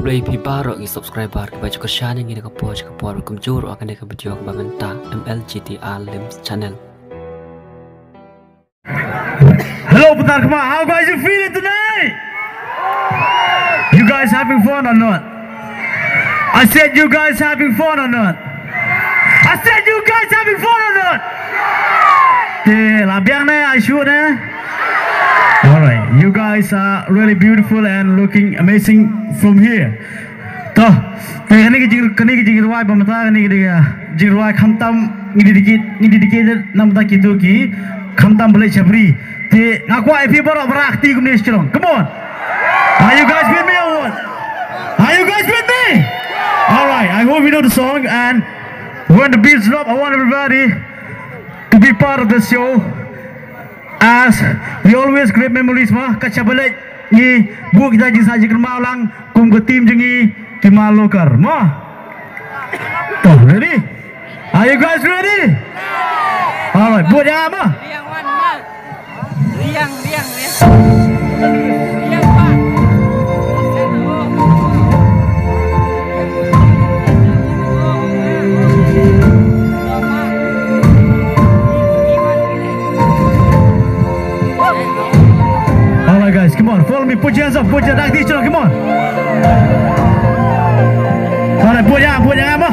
Kublai pi baro ngi subscriber ke baju kesyane ngi ke poj ke por kum jur akan ke video ke banganta MLGTR Limbs channel. Hello Petar Kema, how guys you feeling tonight? You guys having fun or not? I said you guys having fun or not? I said you guys having fun or not? La biang ne, I shoot ne. Alright, you guys are really beautiful and looking amazing from here. Toh, kani ke jigir wai pamata kani ke jigir wai khamtam ngidi dikit namta kitu ki khamtam boleh chabri. Te ngaku ai people berak ti kumni strong. Come on. Are you guys with me or what? Are you guys with me? Alright, I hope you know the song, and when the beats drop, I want everybody to be part of the show. As we always create memories mah kaca balik ni bu kita jing saja kerma ulang kum ke tim jengi timal lokar mah. Toh ready? Are you guys ready? Alright, buat yang apa? Riang wan mat. Riang ya. Riang pak. Alright guys, come on, follow me, put your hands up, put your hands up, come on. Alright, buat yang apa?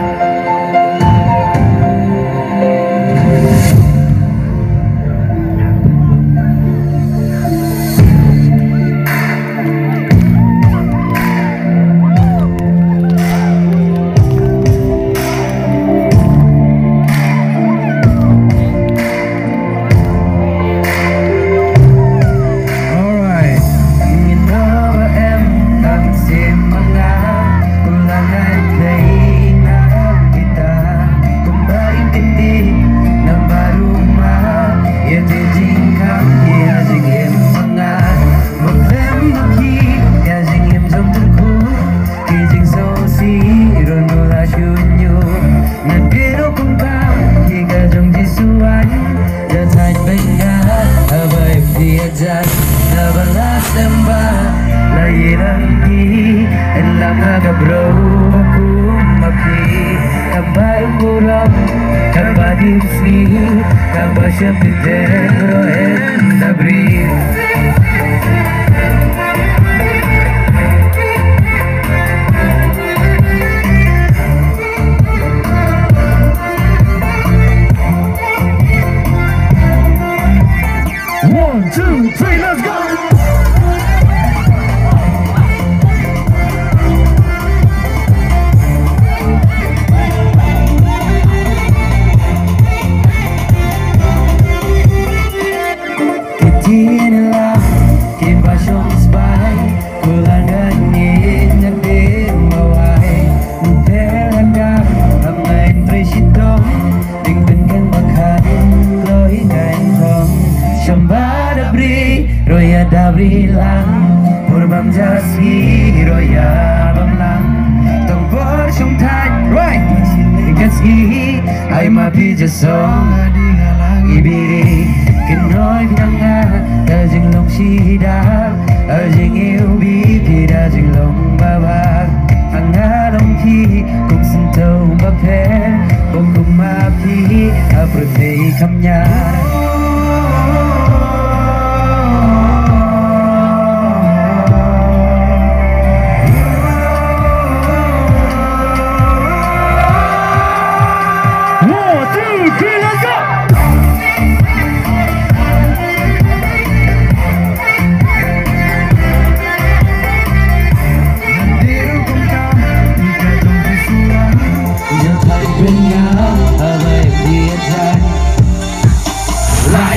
Hãy subscribe cho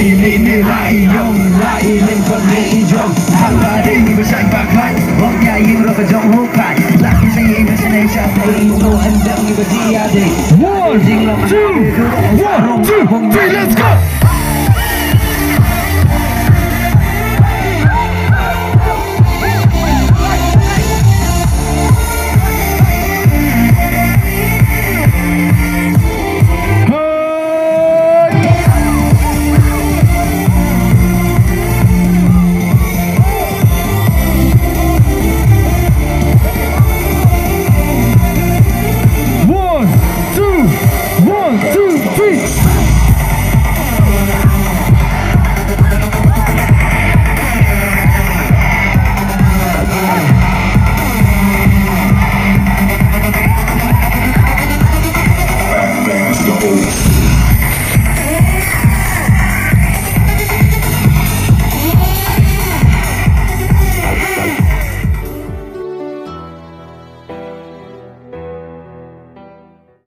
kênh Ghiền Mì Gõ để không bỏ lỡ những video hấp dẫn.